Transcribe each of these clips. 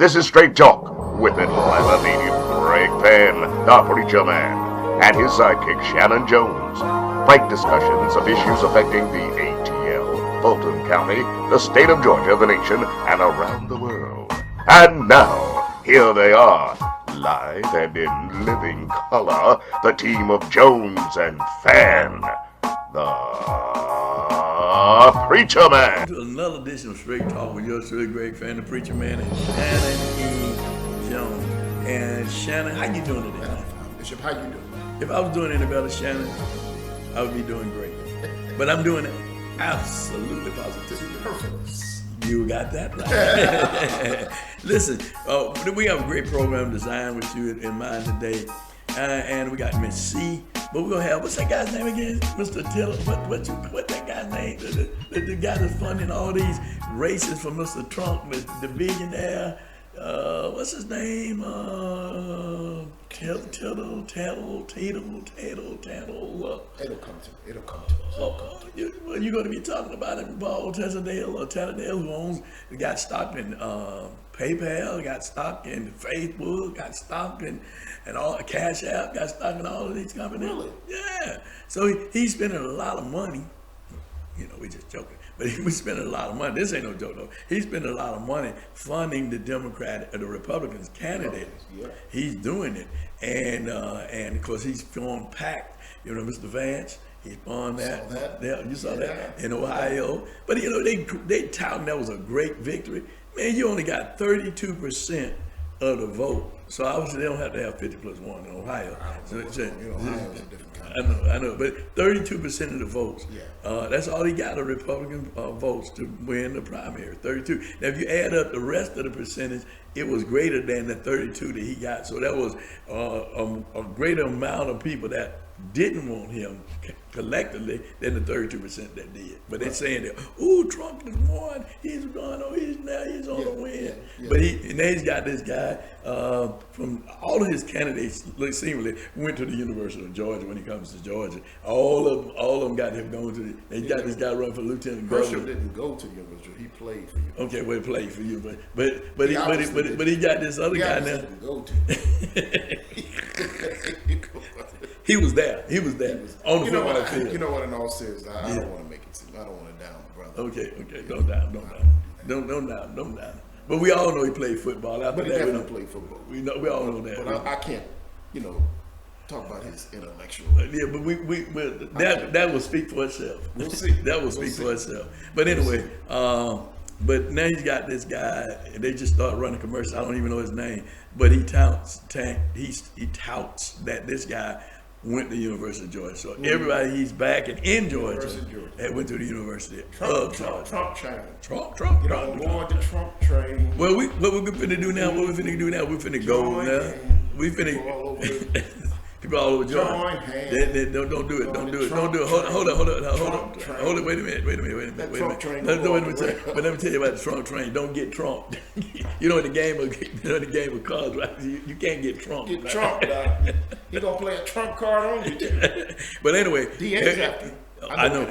This is Straight Talk with Enlivening Greg Fann, the Preacher Man, and his sidekick Shanan Jones. Frank discussions of issues affecting the ATL, Fulton County, the state of Georgia, the nation, and around the world. And now, here they are, live and in living color, the team of Jones and Fann, the Preacher Man. To another edition of Straight Talk with yours truly, Greg Fann, the Preacher Man, and Shanan E. Jones. And Shanan, how you doing today? Bishop, how you doing? If I was doing any better, Shanan, I would be doing great. But I'm doing it absolutely positive. Perfect. You got that right. Listen, we have a great program designed with you in mind today. And we got Miss C, but we're gonna have, what's that guy's name again? Mr. Tiller. What that guy's name? The guy that's funding all these races for Mr. Trump, the billionaire. What's his name? Tattle. It'll come to us. You're going to be talking about it, Paul Tatterdale, who owns, got stock in PayPal, got stock in Facebook, got stock in and all Cash App, got stock in all of these companies. Really? Yeah. So he's spending a lot of money. You know, we just joking. But he was spending a lot of money. This ain't no joke, though. He's spending a lot of money funding the the Republicans candidate. Yeah. He's doing it. And of course, he's feeling packed. You know, Mr. Vance, he spawned that. Saw that. Yeah, you saw Yeah. that in Ohio. But, you know, they touting that was a great victory. Man, you only got 32% of the vote. So obviously they don't have to have 50 plus 1 in Ohio. Ohio's a different kind. I know, but 32% of the votes. Yeah. That's all he got of Republican votes to win the primary, 32. Now, if you add up the rest of the percentage, it was greater than the 32 that he got. So that was a greater amount of people that didn't want him collectively than the 32% that did. But they're saying that, ooh, Trump has won. He's done. Oh, he's on the win. Yeah. But now he's got this guy from all of his candidates. Seemingly went to the University of Georgia when he comes to Georgia. All of them got him going to. They got this guy running for lieutenant Herschel governor. didn't go to the university. He played for you. Okay, well, he played for you, but he got this other guy now. Didn't go to. He was there. On the football field. You know what? In all seriousness, I don't want to make it. I don't want to down the brother. Okay. Don't down. But we all know he played football. But he definitely played football. We all know that. But I can't, talk about his intellectual. Yeah, but that will speak for itself. We'll see. That will speak for itself. But anyway, but now he's got this guy, and they just start running commercials. I don't even know his name, but he touts that this guy went to the University of Georgia. So everybody he's back and in Georgia that went to the University of Georgia. Trump train. Trump. Board the Trump train. Well, what we're finna do now? We're finna go now. We finna people all over Georgia. Join hands. Don't do it. Don't do it. Hold it. Wait a minute. But let me tell you about the Trump train. Don't get Trump. In the game of cards, right? You can't get Trump. Get Trump. He gonna play a Trump card on you too. But anyway, DA's after. I know.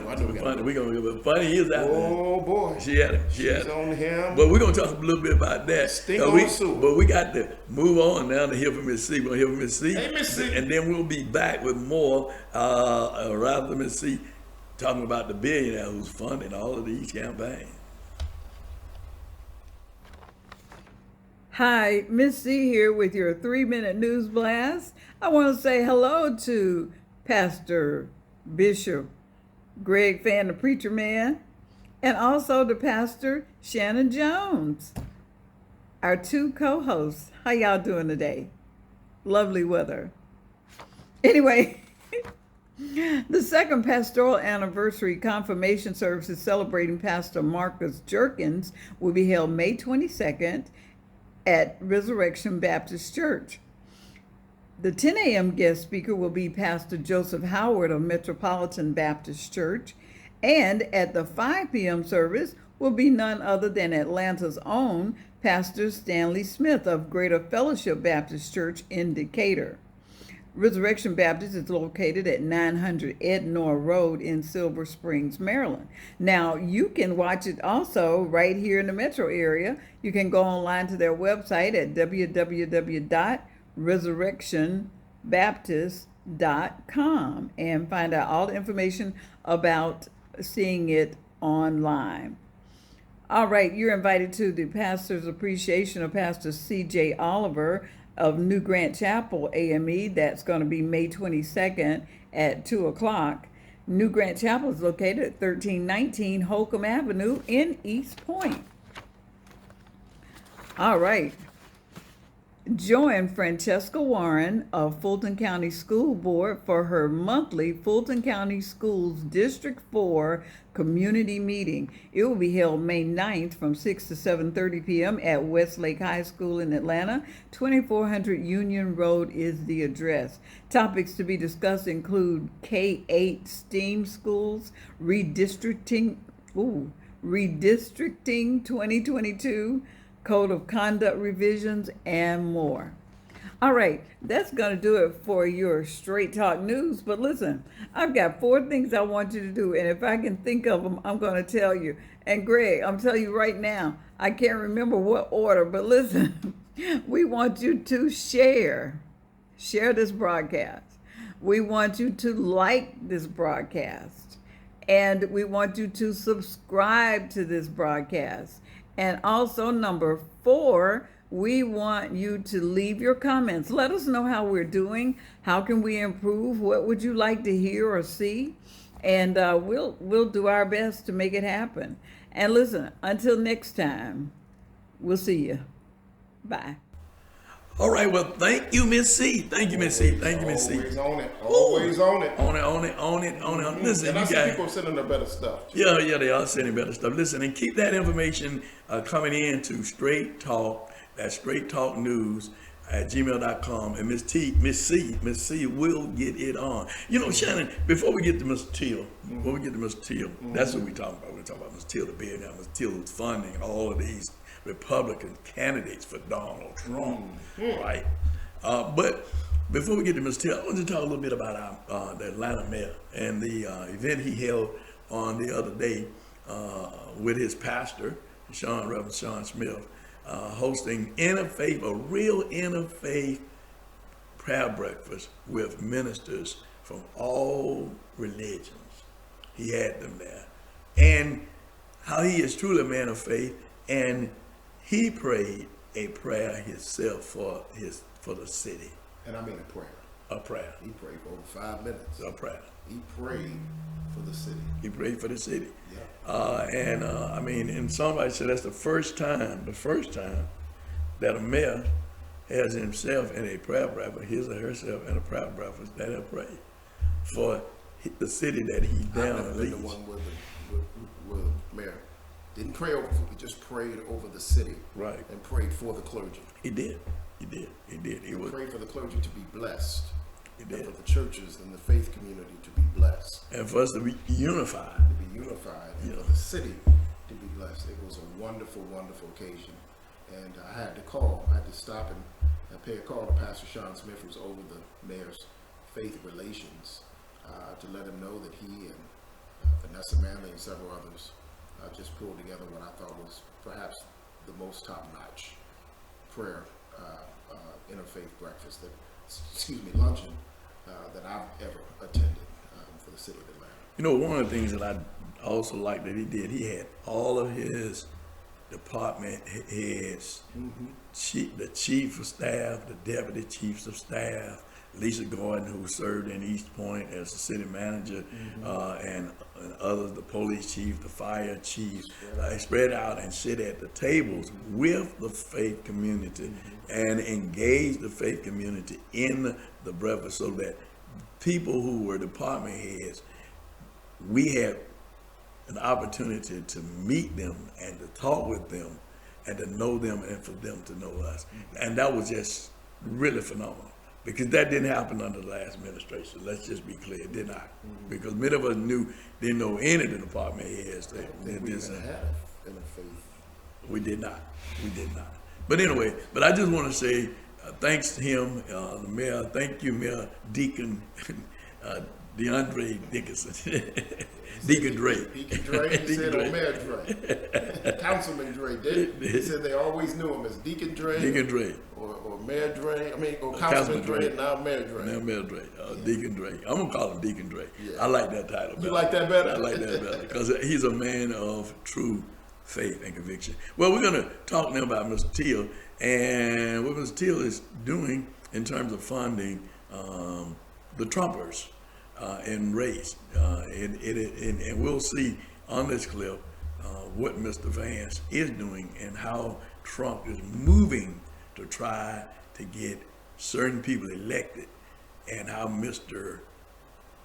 We're gonna give it. Funny is out there. Oh boy. She had it. She's on him. But we're gonna talk a little bit about that. But we got to move on now to hear from Miss C. We're gonna hear from Miss C. Hey, Miss C. And then we'll be back with more rather Miss C talking about the billionaire who's funding all of these campaigns. Hi, Miss C here with your 3-minute news blast. I want to say hello to Pastor Bishop Greg Fann, the Preacher Man, and also to Pastor Shanan Jones, our 2 co-hosts. How y'all doing today? Lovely weather. Anyway, the second pastoral anniversary confirmation services celebrating Pastor Marcus Jerkins will be held May 22nd at Resurrection Baptist Church. The 10 a.m. guest speaker will be Pastor Joseph Howard of Metropolitan Baptist Church, and at the 5 p.m. service will be none other than Atlanta's own Pastor Stanley Smith of Greater Fellowship Baptist Church in Decatur. Resurrection Baptist is located at 900 Ednor Road in Silver Springs, Maryland. Now, you can watch it also right here in the metro area. You can go online to their website at www.resurrectionbaptist.com and find out all the information about seeing it online. All right, you're invited to the Pastor's Appreciation of Pastor C.J. Oliver of New Grant Chapel AME. That's going to be May 22nd at 2 o'clock. New Grant Chapel is located at 1319 Holcomb Avenue in East Point. All right. Join Francesca Warren of Fulton County School Board for her monthly Fulton County Schools District 4 community meeting. It will be held May 9th from 6 to 7:30 p.m. at Westlake High School in Atlanta. 2400 Union Road is the address. Topics to be discussed include K-8 STEAM schools, redistricting 2022, Code of Conduct revisions, and more. All right, that's going to do it for your Straight Talk News. But listen, I've got 4 things I want you to do, and if I can think of them, I'm going to tell you. And Greg, I'm telling you right now, I can't remember what order, but listen, we want you to share this broadcast. We want you to like this broadcast, and we want you to subscribe to this broadcast. And also, number 4, we want you to leave your comments. Let us know how we're doing. How can we improve? What would you like to hear or see? And we'll do our best to make it happen. And listen, until next time, we'll see you. Bye. All right, well, thank you, Miss C. Thank you, Miss C. Thank you, Miss C. Always on it. Always on it. On it. Listen, And I you see guys. people sending their better stuff. Yeah, they are sending better stuff. Listen, and keep that information coming in to Straight Talk, that's Straight Talk News at gmail.com. And Miss C will get it on. You know, Shannon, before we get to Miss Teal, that's what we're talking about. We're talking about Miss Teal, the billionaire. Miss Teal is funding all of these Republican candidates for Donald Trump, right? But before we get to Ms. Teal, I want to talk a little bit about the Atlanta mayor and the event he held on the other day with his pastor, Reverend Shawn Smith, hosting a real interfaith prayer breakfast with ministers from all religions. He had them there. And how he is truly a man of faith, and he prayed a prayer himself for the city. And I mean a prayer. A prayer. He prayed for over 5 minutes. A prayer. He prayed for the city. He prayed for the city. Yeah. I mean, and somebody said that's the first time that a mayor has himself in a prayer breakfast, his or herself in a prayer breakfast that have prayed for the city that he down I've never been leads. the one where the mayor didn't pray over, he just prayed over the city. Right. And prayed for the clergy. He did. He was. Prayed for the clergy to be blessed. He And did. for the churches and the faith community to be blessed. And for us to be unified. To be unified. And for the city to be blessed. It was a wonderful, wonderful occasion. And I had to stop and pay a call to Pastor Shawn Smith, who's over the mayor's faith relations, to let him know that he and Vanessa Manley and several others just pulled together what I thought was perhaps the most top-notch prayer interfaith breakfast luncheon that I've ever attended for the city of Atlanta. You know, one of the things that I also liked that he did, he had all of his department heads, the chief of staff, the deputy chiefs of staff, Lisa Gordon, who served in East Point as the city manager, and others, the police chief, the fire chief, spread out and sit at the tables with the faith community and engage the faith community in the breakfast, so that people who were department heads, we had an opportunity to meet them and to talk with them and to know them and for them to know us. And that was just really phenomenal, because that didn't happen under the last administration. Let's just be clear, it did not. Because many of us didn't know any of the department heads. We even had interfaith. We did not. But anyway, I just want to say thanks to him, the mayor. Thank you, Mayor Deacon DeAndre Dickinson. Deacon Dre. Deacon Dre, he said, Dre. or Mayor Dre. Councilman Dre. They said they always knew him as Deacon Dre. Deacon Dre. Or Mayor Dre. Or Councilman Dre, and now Mayor Dre. Now Mayor Dre. Deacon Dre. I'm going to call him Deacon Dre. Yeah. I like that title better. You like that better? I like that better because he's a man of true faith and conviction. Well, we're going to talk now about Mr. Teal and what Mr. Teal is doing in terms of funding the Trumpers in race. And we'll see on this clip what Mr. Vance is doing and how Trump is moving to try to get certain people elected and how Mr.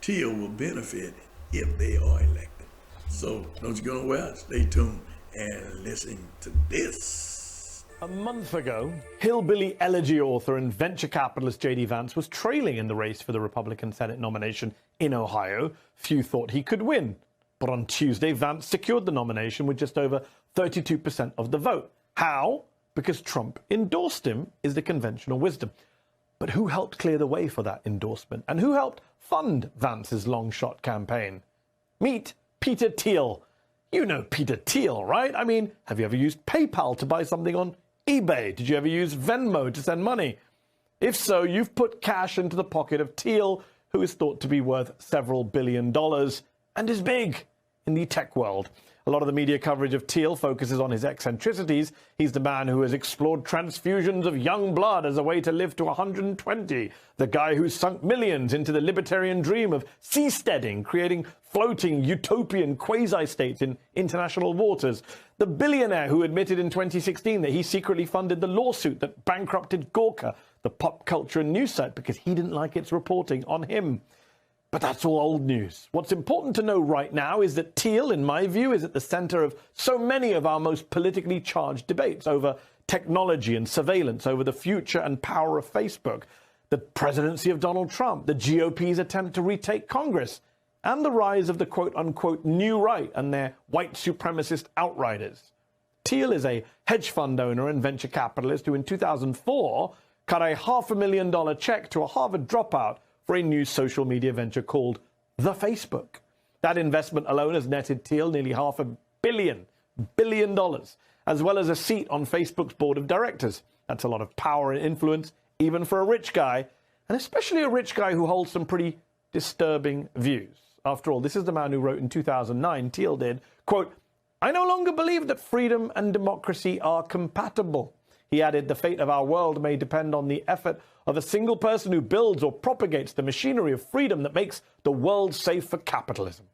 Teal will benefit if they are elected. So don't you go nowhere. Stay tuned and listen to this. A month ago, hillbilly elegy author and venture capitalist J.D. Vance was trailing in the race for the Republican Senate nomination in Ohio. Few thought he could win. But on Tuesday, Vance secured the nomination with just over 32% of the vote. How? Because Trump endorsed him is the conventional wisdom. But who helped clear the way for that endorsement? And who helped fund Vance's long-shot campaign? Meet Peter Thiel. You know Peter Thiel, right? I mean, have you ever used PayPal to buy something on eBay? Did you ever use Venmo to send money? If so, you've put cash into the pocket of Thiel, who is thought to be worth several $1 billion and is big in the tech world. A lot of the media coverage of Thiel focuses on his eccentricities. He's the man who has explored transfusions of young blood as a way to live to 120. The guy who's sunk millions into the libertarian dream of seasteading, creating floating utopian quasi-states in international waters. The billionaire who admitted in 2016 that he secretly funded the lawsuit that bankrupted Gawker, the pop culture and news site, because he didn't like its reporting on him. But that's all old news. What's important to know right now is that Thiel, in my view, is at the center of so many of our most politically charged debates over technology and surveillance, over the future and power of Facebook, the presidency of Donald Trump, the GOP's attempt to retake Congress, and the rise of the quote-unquote new right and their white supremacist outriders. Thiel is a hedge fund owner and venture capitalist who in 2004 cut a $500,000 check to a Harvard dropout for a new social media venture called The Facebook. That investment alone has netted Thiel nearly $500 billion, as well as a seat on Facebook's board of directors. That's a lot of power and influence, even for a rich guy, and especially a rich guy who holds some pretty disturbing views. After all, this is the man who wrote in 2009, Thiel did, quote, "I no longer believe that freedom and democracy are compatible." He added, "The fate of our world may depend on the effort of a single person who builds or propagates the machinery of freedom that makes the world safe for capitalism."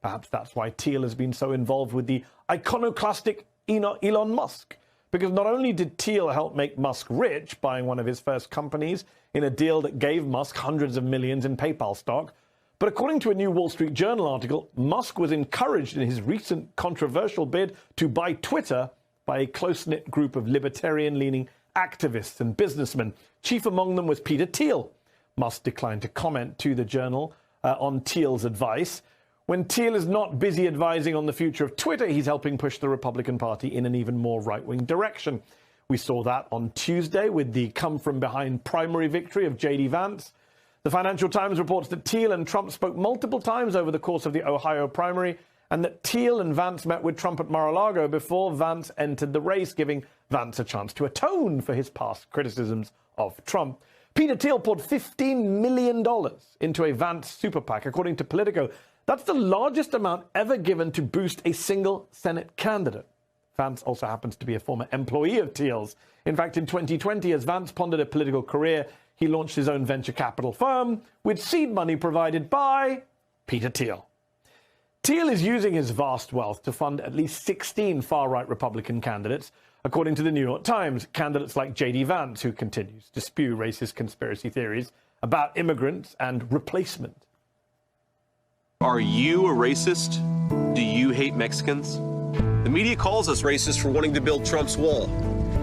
Perhaps that's why Thiel has been so involved with the iconoclastic Elon Musk. Because not only did Thiel help make Musk rich, buying one of his first companies in a deal that gave Musk hundreds of millions in PayPal stock, but according to a new Wall Street Journal article, Musk was encouraged in his recent controversial bid to buy Twitter by a close-knit group of libertarian-leaning activists and businessmen. Chief among them was Peter Thiel. Musk declined to comment to the Journal on Thiel's advice. When Thiel is not busy advising on the future of Twitter, he's helping push the Republican Party in an even more right-wing direction. We saw that on Tuesday with the come-from-behind primary victory of J.D. Vance. The Financial Times reports that Thiel and Trump spoke multiple times over the course of the Ohio primary, and that Thiel and Vance met with Trump at Mar-a-Lago before Vance entered the race, giving Vance a chance to atone for his past criticisms of Trump. Peter Thiel poured $15 million into a Vance super PAC, according to Politico. That's the largest amount ever given to boost a single Senate candidate. Vance also happens to be a former employee of Thiel's. In fact, in 2020, as Vance pondered a political career, he launched his own venture capital firm with seed money provided by Peter Thiel. Thiel is using his vast wealth to fund at least 16 far-right Republican candidates, according to the New York Times, candidates like J.D. Vance, who continues to spew racist conspiracy theories about immigrants and replacement. Are you a racist? Do you hate Mexicans? The media calls us racist for wanting to build Trump's wall.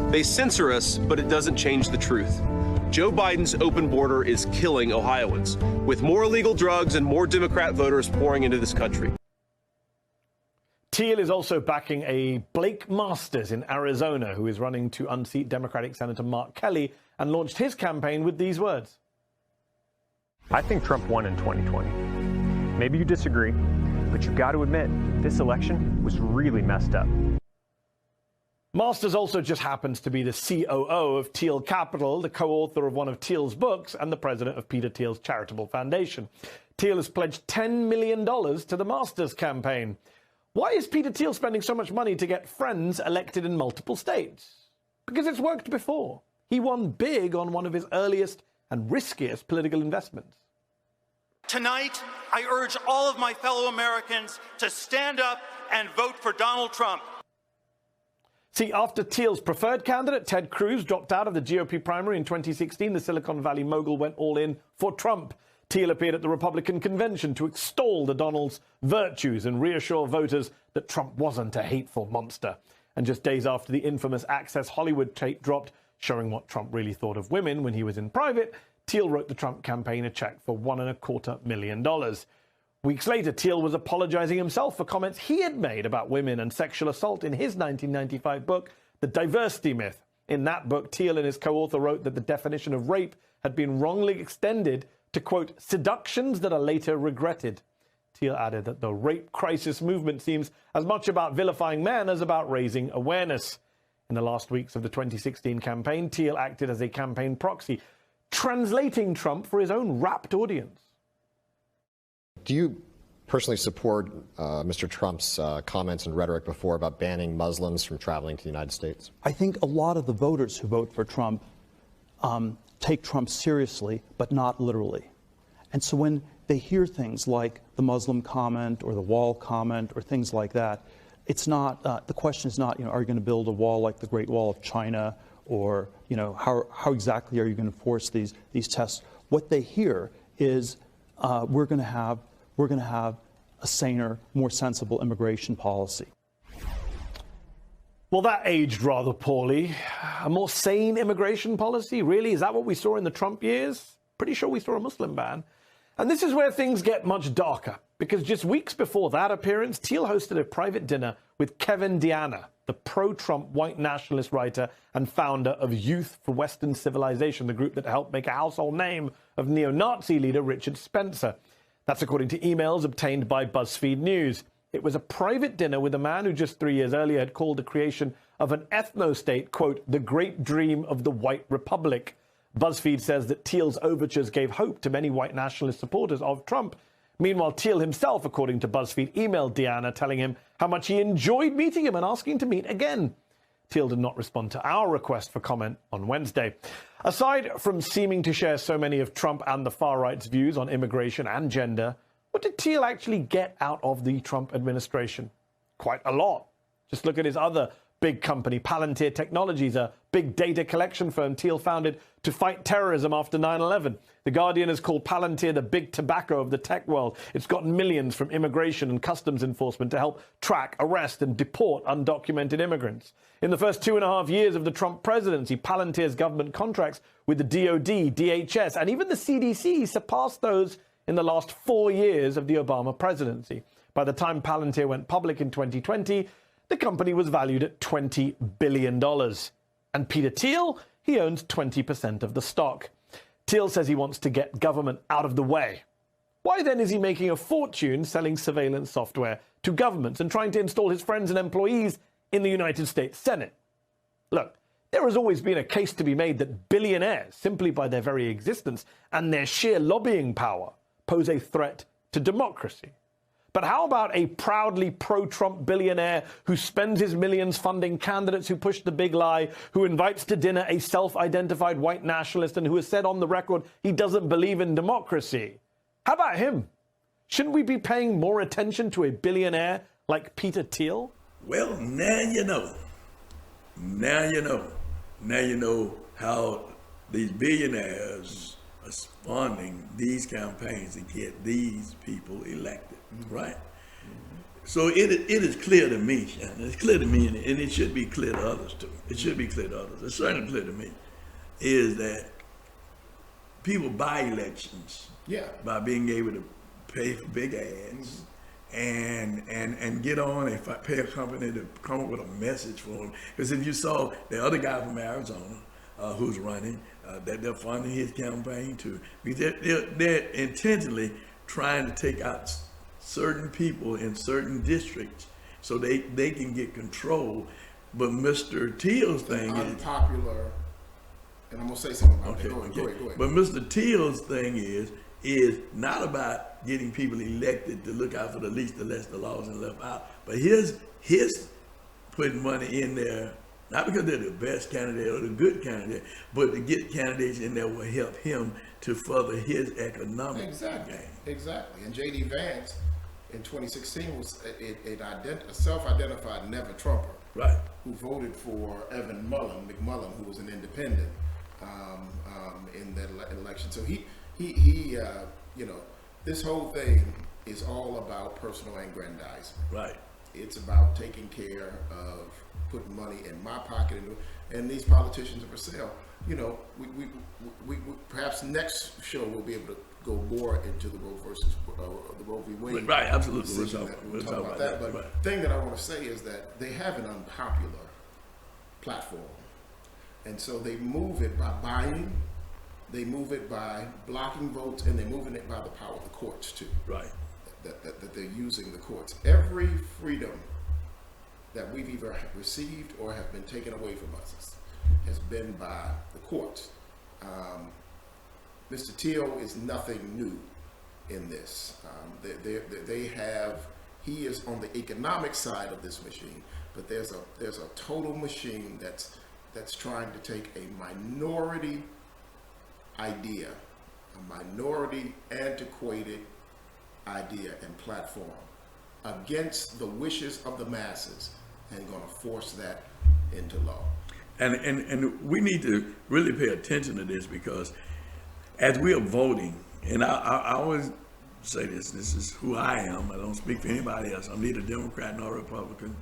They censor us, but it doesn't change the truth. Joe Biden's open border is killing Ohioans, with more illegal drugs and more Democrat voters pouring into this country. Thiel is also backing a Blake Masters in Arizona, who is running to unseat Democratic Senator Mark Kelly, and launched his campaign with these words. I think Trump won in 2020. Maybe you disagree, but you've got to admit, this election was really messed up. Masters also just happens to be the COO of Thiel Capital, the co-author of one of Thiel's books, and the president of Peter Thiel's charitable foundation. Thiel has pledged $10 million to the Masters campaign. Why is Peter Thiel spending so much money to get friends elected in multiple states? Because it's worked before. He won big on one of his earliest and riskiest political investments. Tonight, I urge all of my fellow Americans to stand up and vote for Donald Trump. See, after Thiel's preferred candidate, Ted Cruz, dropped out of the GOP primary in 2016, the Silicon Valley mogul went all in for Trump. Thiel appeared at the Republican convention to extol the Donald's virtues and reassure voters that Trump wasn't a hateful monster. And just days after the infamous Access Hollywood tape dropped, showing what Trump really thought of women when he was in private, Thiel wrote the Trump campaign a check for $1.25 million. Weeks later, Thiel was apologizing himself for comments he had made about women and sexual assault in his 1995 book, The Diversity Myth. In that book, Thiel and his co-author wrote that the definition of rape had been wrongly extended to, quote, seductions that are later regretted. Thiel added that the rape crisis movement seems as much about vilifying men as about raising awareness. In the last weeks of the 2016 campaign, Thiel acted as a campaign proxy, translating Trump for his own rapt audience. Do you personally support Mr. Trump's comments and rhetoric before about banning Muslims from traveling to the United States? I think a lot of the voters who vote for Trump take Trump seriously, but not literally. And so when they hear things like the Muslim comment or the wall comment or things like that, it's not, the question is not, are you going to build a wall like the Great Wall of China, or, how exactly are you going to enforce these tests? What they hear is we're going to have a saner, more sensible immigration policy. Well, that aged rather poorly. A more sane immigration policy? Really? Is that what we saw in the Trump years? Pretty sure we saw a Muslim ban. And this is where things get much darker, because just weeks before that appearance, Thiel hosted a private dinner with Kevin Deanna, the pro-Trump white nationalist writer and founder of Youth for Western Civilization, the group that helped make a household name of neo-Nazi leader Richard Spencer. That's according to emails obtained by BuzzFeed News. It was a private dinner with a man who just 3 years earlier had called the creation of an ethno-state, quote, the great dream of the white republic. BuzzFeed says that Thiel's overtures gave hope to many white nationalist supporters of Trump. Meanwhile, Thiel himself, according to BuzzFeed, emailed Deanna telling him how much he enjoyed meeting him and asking to meet again. Thiel did not respond to our request for comment on Wednesday. Aside from seeming to share so many of Trump and the far right's views on immigration and gender, what did Thiel actually get out of the Trump administration? Quite a lot. Just look at his other big company, Palantir Technologies, a big data collection firm Thiel founded to fight terrorism after 9/11. The Guardian has called Palantir the big tobacco of the tech world. It's gotten millions from immigration and customs enforcement to help track, arrest, and deport undocumented immigrants. In the first 2.5 years of the Trump presidency, Palantir's government contracts with the DOD, DHS, and even the CDC surpassed those in the last 4 years of the Obama presidency. By the time Palantir went public in 2020, the company was valued at $20 billion. And Peter Thiel, he owns 20% of the stock. Thiel says he wants to get government out of the way. Why then is he making a fortune selling surveillance software to governments and trying to install his friends and employees in the United States Senate? Look, there has always been a case to be made that billionaires, simply by their very existence and their sheer lobbying power, pose a threat to democracy. But how about a proudly pro-Trump billionaire who spends his millions funding candidates who push the big lie, who invites to dinner a self-identified white nationalist, and who has said on the record he doesn't believe in democracy? How about him? Shouldn't we be paying more attention to a billionaire like Peter Thiel? Well, now you know. Now you know. Now you know how these billionaires are funding these campaigns to get these people elected, right? So it is clear to me, Shannon. It's clear to me, and it should be clear to others too. It should be clear to others. It's certainly clear to me, is that people buy elections by being able to pay for big ads and get on and pay a company to come up with a message for him. Because if you saw the other guy from Arizona who's running, that they're funding his campaign too, because they're intentionally trying to take out certain people in certain districts so they can get control. But Mr. Teal's thing is unpopular, and I'm gonna say something about that. Go ahead. But Mr. Teal's thing is not about getting people elected to look out for the least, the less, the lost, and left out. But his putting money in there, not because they're the best candidate or the good candidate, but to get candidates in there will help him to further his economic gain. Exactly. And J.D. Vance in 2016 was a self-identified never-Trumper, right, who voted for Evan McMullen, who was an independent in that election. So he this whole thing is all about personal aggrandizement. Right. It's about taking care of putting money in my pocket, and these politicians are for sale. We perhaps next show we'll be able to go more into the Roe versus the Roe v. Wade. Right, absolutely. We'll talk about that. But the thing that I want to say is that they have an unpopular platform, and so they move it by buying, they move it by blocking votes, and they're moving it by the power of the courts too. Right. That they're using the courts. Every freedom that we've either received or have been taken away from us has been by the courts. Mr. Teal is nothing new in this. He is on the economic side of this machine, but there's a total machine that's trying to take a minority idea, a minority antiquated idea and platform against the wishes of the masses and going to force that into law. And we need to really pay attention to this, because as we are voting, and I always say this is who I am. I don't speak for anybody else. I'm neither Democrat nor Republican.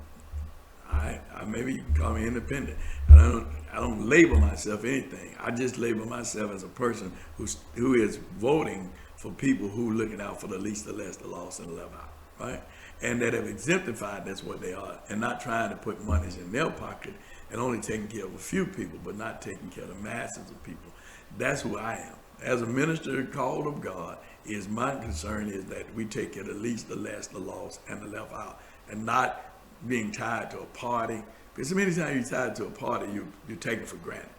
I maybe you can call me independent. And I don't label myself anything. I just label myself as a person who is voting for people who looking out for the least, the less, the lost, and the left out, right? And that have exemplified that's what they are, and not trying to put monies in their pocket and only taking care of a few people, but not taking care of the masses of people. That's who I am. As a minister called of God, my concern is that we take care of the least, the less, the lost, and the left out, and not being tied to a party. Because so many times you're tied to a party, you're taken for granted.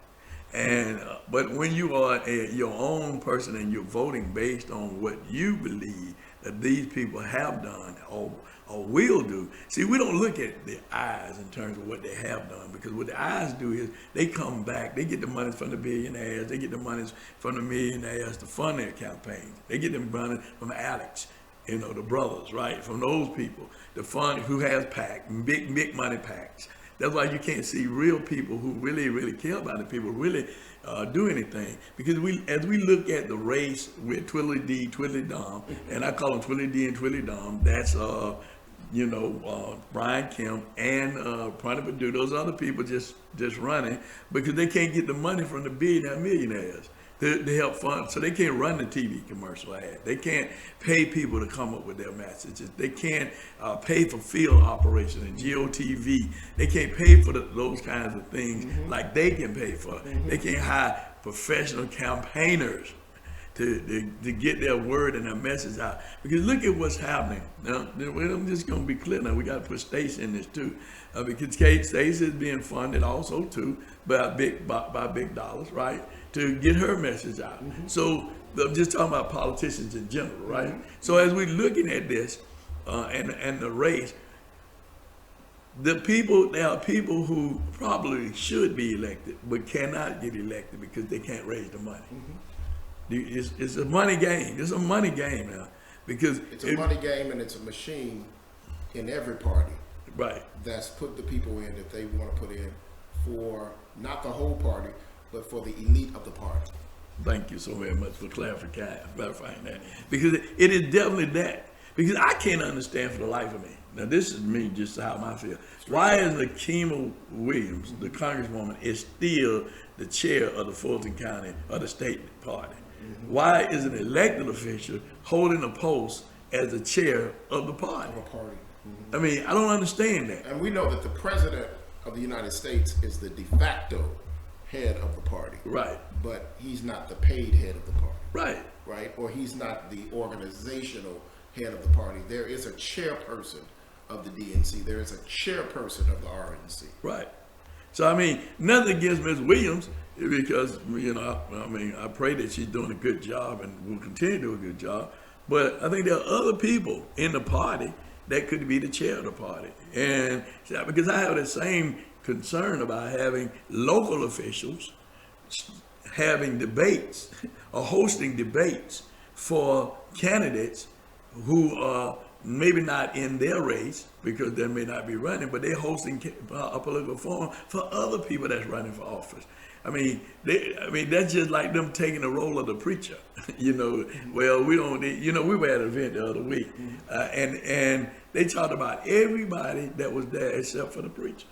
And but when you are your own person and you're voting based on what you believe that these people have done or will do, see, we don't look at the eyes in terms of what they have done, because what the eyes do is they come back, they get the money from the billionaires, they get the money from the millionaires to fund their campaigns. They get them money from Alex, the brothers, right? From those people, the fund who has PAC, big money PACs. That's why you can't see real people who really, really care about the people really do anything. Because as we look at the race with Twiddly D, Twiddly Dom, and I call them Twiddly D and Twiddly Dom, that's Brian Kemp and Pranay Padu, those other people just running because they can't get the money from the millionaires to help fund. So they can't run the TV commercial ad. They can't pay people to come up with their messages. They can't pay for field operations and GOTV. They can't pay for those kinds of things like they can pay for. They can't hire professional campaigners to get their word and their message out. Because look at what's happening. Now, I'm just going to be clear now. We got to put Stacey in this too. Because Stacey is being funded also too by big dollars, right? To get her message out. So I'm just talking about politicians in general, right? So as we're looking at this and the race, there are people who probably should be elected but cannot get elected because they can't raise the money. It's a money game. It's a money game now, because it's a money game, and it's a machine in every party. Right. That's put the people in that they want to put in for not the whole party, but for the elite of the party. Thank you so very much for clarifying that. Because it is definitely that. Because I can't understand for the life of me. Now this is me, just how I feel. Why is Nakima Williams, the congresswoman, is still the chair of the Fulton County or the state party? Why is an elected official holding a post as the chair of the party. Of a party. I mean, I don't understand that. And we know that the president of the United States is the de facto head of the party. Right. But he's not the paid head of the party. Right. Right? Or he's not the organizational head of the party. There is a chairperson of the DNC. There is a chairperson of the RNC. Right. So, I mean, nothing against Ms. Williams, because, I pray that she's doing a good job and will continue to do a good job. But I think there are other people in the party that could be the chair of the party. And because I have the same concern about having local officials having debates or hosting debates for candidates who are maybe not in their race because they may not be running, but they're hosting a political forum for other people that's running for office. I mean, that's just like them taking the role of the preacher. Well, we don't need, we were at an event the other week, and they talked about everybody that was there except for the preacher.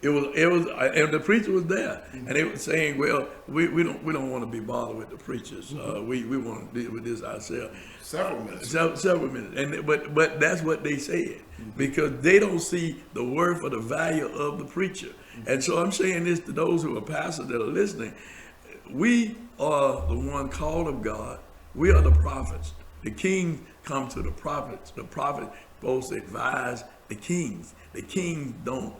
It was, and the preacher was there, and they were saying, "Well, we don't want to be bothered with the preachers. We want to deal with this ourselves." Several minutes. Several minutes, and but that's what they said because they don't see the worth or the value of the preacher. And so I'm saying this to those who are pastors that are listening: we are the one called of God. We are the prophets. The king comes to the prophets. The prophets supposed to advise the kings. The kings don't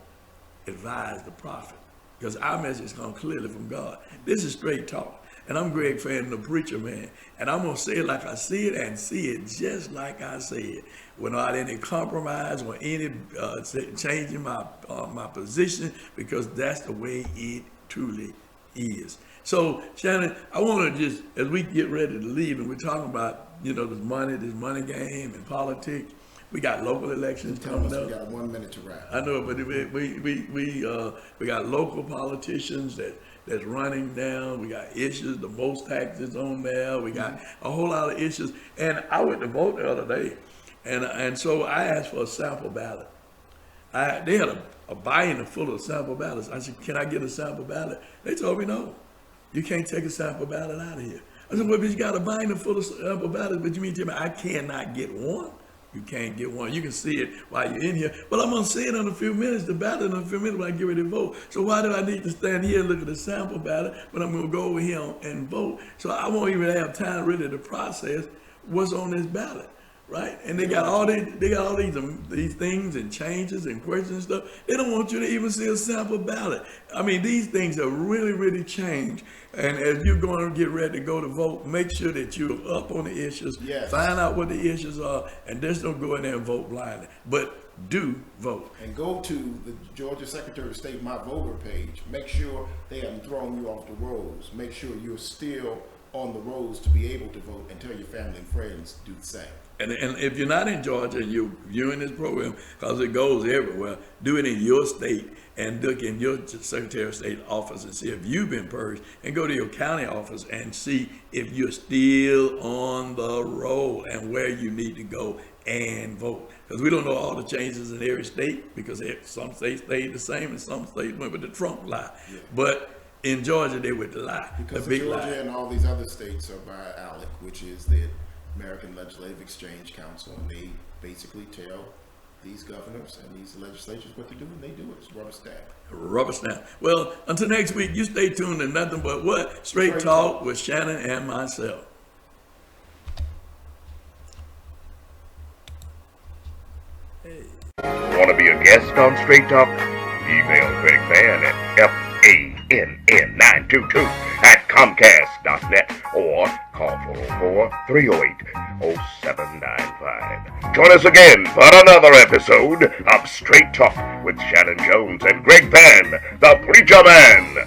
advise the prophet, because our message comes clearly from God. This is straight talk, and I'm Greg Fann, the preacher man, and I'm gonna say it like I see it and see it just like I say it, without any compromise or any changing my position, because that's the way it truly is. So, Shanan, I want to just, as we get ready to leave, and we're talking about this money game and politics. We got local elections coming up. We got 1 minute to wrap. I know, but we got local politicians that's running down. We got issues, the most taxes on there. We got a whole lot of issues. And I went to vote the other day, and so I asked for a sample ballot. They had a binder full of sample ballots. I said, "Can I get a sample ballot?" They told me, "No, you can't take a sample ballot out of here." I said, "Well, but you got a binder full of sample ballots, but you mean to tell me I cannot get one?" You can't get one. You can see it while you're in here. But I'm going to see it in a few minutes, the ballot in a few minutes when I get ready to vote. So why do I need to stand here and look at the sample ballot when I'm going to go over here and vote? So I won't even have time really to process what's on this ballot, right? And they got all these things and changes and questions and stuff. They don't want you to even see a sample ballot. I mean, these things have really, really changed. And as you're going to get ready to go to vote, make sure that you're up on the issues, find out what the issues are, and just don't go in there and vote blindly. But do vote. And go to the Georgia Secretary of State My Voter page. Make sure they haven't thrown you off the rolls. Make sure you're still on the rolls to be able to vote, and tell your family and friends to do the same. And if you're not in Georgia and you're viewing this program, because it goes everywhere, do it in your state and look in your Secretary of State office and see if you've been purged, and go to your county office and see if you're still on the roll and where you need to go and vote. Because we don't know all the changes in every state, because some states stayed the same and some states went with the Trump lie. Yeah. But in Georgia, they went the lie. Because the big Georgia lie. And all these other states are by ALEC, which is the American Legislative Exchange Council, and they basically tell these governors and these legislatures what to do, and they do it. It's rubber stamp. Rubber stamp. Well, until next week, you stay tuned to nothing but what? Straight Talk with Shanan and myself. Hey. Want to be a guest on Straight Talk? Email Greg Fann at FANN222@Comcast.net or call 404-308-0795. Join us again for another episode of Straight Talk with Shanan Jones and Greg Fann, the Preacher Man.